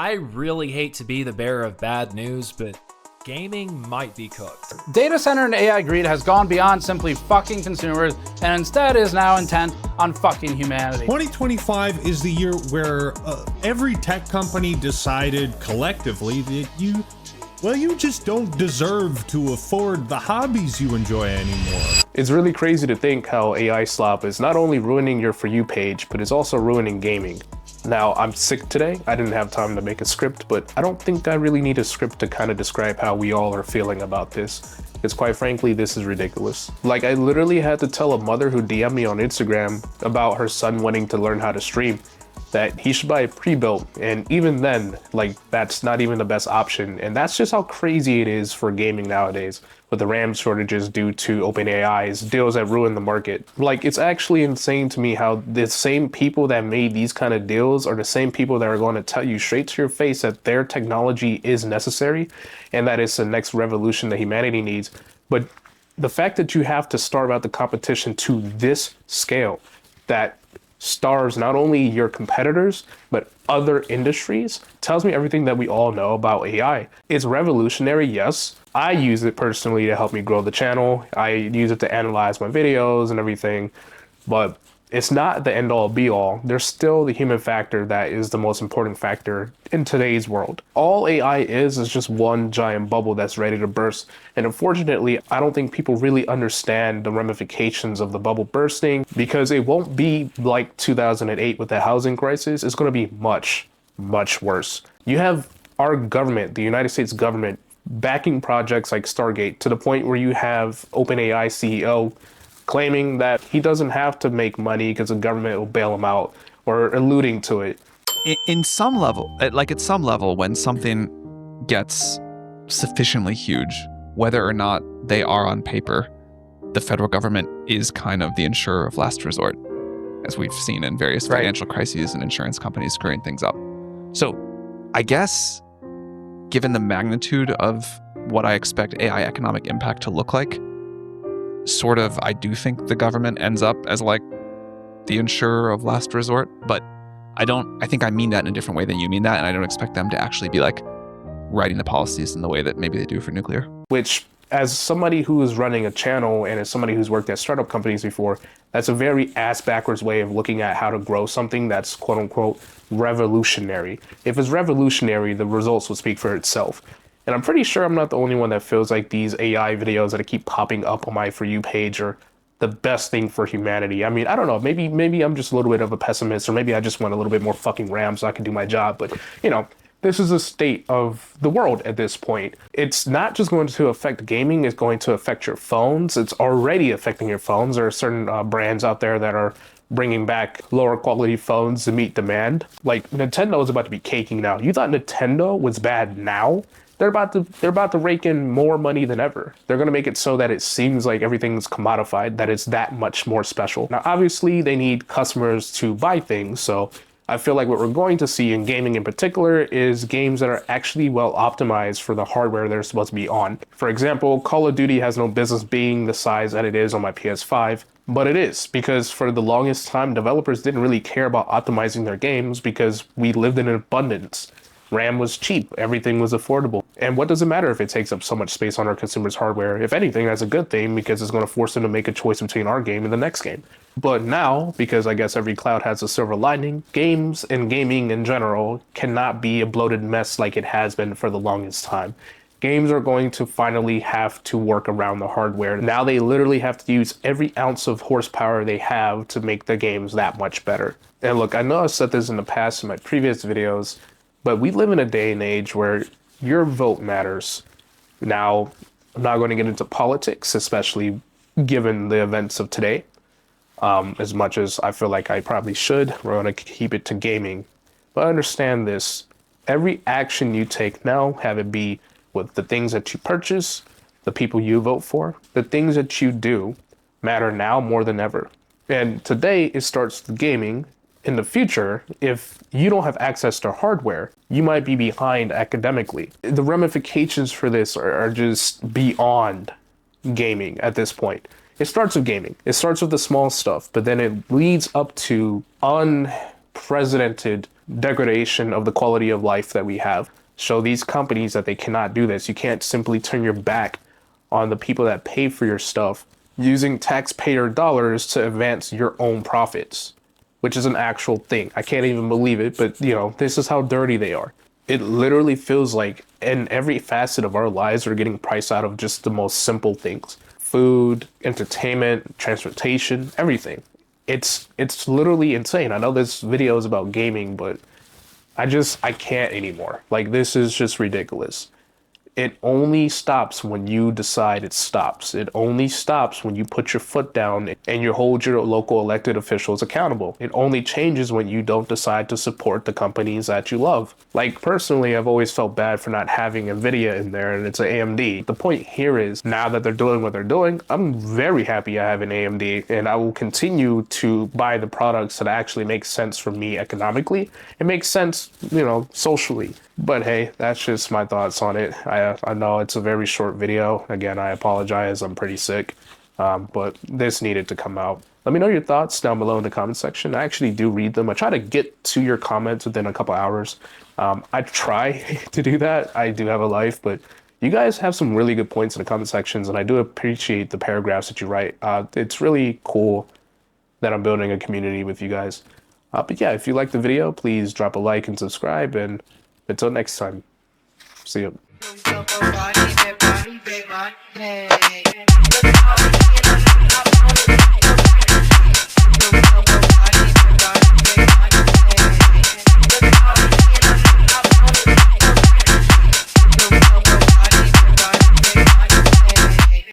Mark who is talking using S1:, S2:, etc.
S1: I really hate to be the bearer of bad news, but gaming might be cooked.
S2: Data center and AI greed has gone beyond simply fucking consumers and instead is now intent on fucking humanity.
S3: 2025 is the year where every tech company decided collectively that you just don't deserve to afford the hobbies you enjoy anymore.
S4: It's really crazy to think how AI slop is not only ruining your For You page, but it's also ruining gaming. Now, I'm sick today. I didn't have time to make a script, but I don't think I really need a script to kind of describe how we all are feeling about this. Because quite frankly, this is ridiculous. Like, I literally had to tell a mother who DM'd me on Instagram about her son wanting to learn how to stream that he should buy a pre-built, and even then, like, that's not even the best option. And that's just how crazy it is for gaming nowadays, with the RAM shortages due to OpenAI's deals that ruin the market. Like, it's actually insane to me how the same people that made these kind of deals are the same people that are going to tell you straight to your face that their technology is necessary and that it's the next revolution that humanity needs. But the fact that you have to starve out the competition to this scale, that starves not only your competitors, but other industries, tells me everything that we all know about AI. It's revolutionary, yes. I use it personally to help me grow the channel. I use it to analyze my videos and everything, but it's not the end all be all. There's still the human factor that is the most important factor in today's world. All AI is just one giant bubble that's ready to burst. And unfortunately, I don't think people really understand the ramifications of the bubble bursting, because it won't be like 2008 with the housing crisis. It's going to be much, much worse. You have our government, the United States government, backing projects like Stargate to the point where you have OpenAI CEO claiming that he doesn't have to make money because the government will bail him out, or alluding to it.
S5: In some level, at some level, when something gets sufficiently huge, whether or not they are on paper, the federal government is kind of the insurer of last resort, as we've seen in various financial crises and insurance companies screwing things up. So I guess, given the magnitude of what I expect AI economic impact to look like, sort of, I do think the government ends up as like the insurer of last resort, but I think I mean that in a different way than you mean that, and I don't expect them to actually be like writing the policies in the way that maybe they do for nuclear.
S4: Which, as somebody who is running a channel and as somebody who's worked at startup companies before, that's a very ass-backwards way of looking at how to grow something that's quote-unquote revolutionary. If it's revolutionary, the results will speak for itself. And I'm pretty sure I'm not the only one that feels like these AI videos that keep popping up on my For You page are the best thing for humanity. I mean, I don't know, maybe I'm just a little bit of a pessimist, or maybe I just want a little bit more fucking RAM so I can do my job. But, you know, this is the state of the world at this point. It's not just going to affect gaming, it's going to affect your phones. It's already affecting your phones. There are certain brands out there that are bringing back lower quality phones to meet demand. Like, Nintendo is about to be caking now. You thought Nintendo was bad now? They're about to rake in more money than ever. They're going to make it so that it seems like everything's commodified, that it's that much more special. Now, obviously, they need customers to buy things, so I feel like what we're going to see in gaming in particular is games that are actually well optimized for the hardware they're supposed to be on. For example, Call of Duty has no business being the size that it is on my PS5, but it is, because for the longest time, developers didn't really care about optimizing their games because we lived in an abundance. RAM was cheap, everything was affordable. And what does it matter if it takes up so much space on our consumers' hardware? If anything, that's a good thing, because it's going to force them to make a choice between our game and the next game. But now, because I guess every cloud has a silver lining, games and gaming in general cannot be a bloated mess like it has been for the longest time. Games are going to finally have to work around the hardware. Now they literally have to use every ounce of horsepower they have to make the games that much better. And look, I know I've said this in the past in my previous videos, but we live in a day and age where your vote matters. Now, I'm not going to get into politics, especially given the events of today, as much as I feel like I probably should. We're going to keep it to gaming. But understand this, every action you take now, have it be with the things that you purchase, the people you vote for, the things that you do matter now more than ever. And today it starts with gaming. In the future, if you don't have access to hardware, you might be behind academically. The ramifications for this are just beyond gaming at this point. It starts with gaming. It starts with the small stuff, but then it leads up to unprecedented degradation of the quality of life that we have. Show these companies that they cannot do this. You can't simply turn your back on the people that pay for your stuff using taxpayer dollars to advance your own profits, which is an actual thing. I can't even believe it, but you know, this is how dirty they are. It literally feels like in every facet of our lives, we're getting priced out of just the most simple things. Food, entertainment, transportation, everything. It's literally insane. I know this video is about gaming, but I can't anymore. Like, this is just ridiculous. It only stops when you decide it stops. It only stops when you put your foot down and you hold your local elected officials accountable. It only changes when you don't decide to support the companies that you love. Like, personally, I've always felt bad for not having NVIDIA in there, and it's an AMD. The point here is, now that they're doing what they're doing, I'm very happy I have an AMD, and I will continue to buy the products that actually make sense for me economically. It makes sense, you know, socially. But hey, that's just my thoughts on it. I know it's a very short video. Again, I apologize. I'm pretty sick. But this needed to come out. Let me know your thoughts down below in the comment section. I actually do read them. I try to get to your comments within a couple hours. I try to do that. I do have a life, but you guys have some really good points in the comment sections, and I do appreciate the paragraphs that you write. It's really cool that I'm building a community with you guys. But yeah, if you like the video, please drop a like and subscribe, and until next time, see you.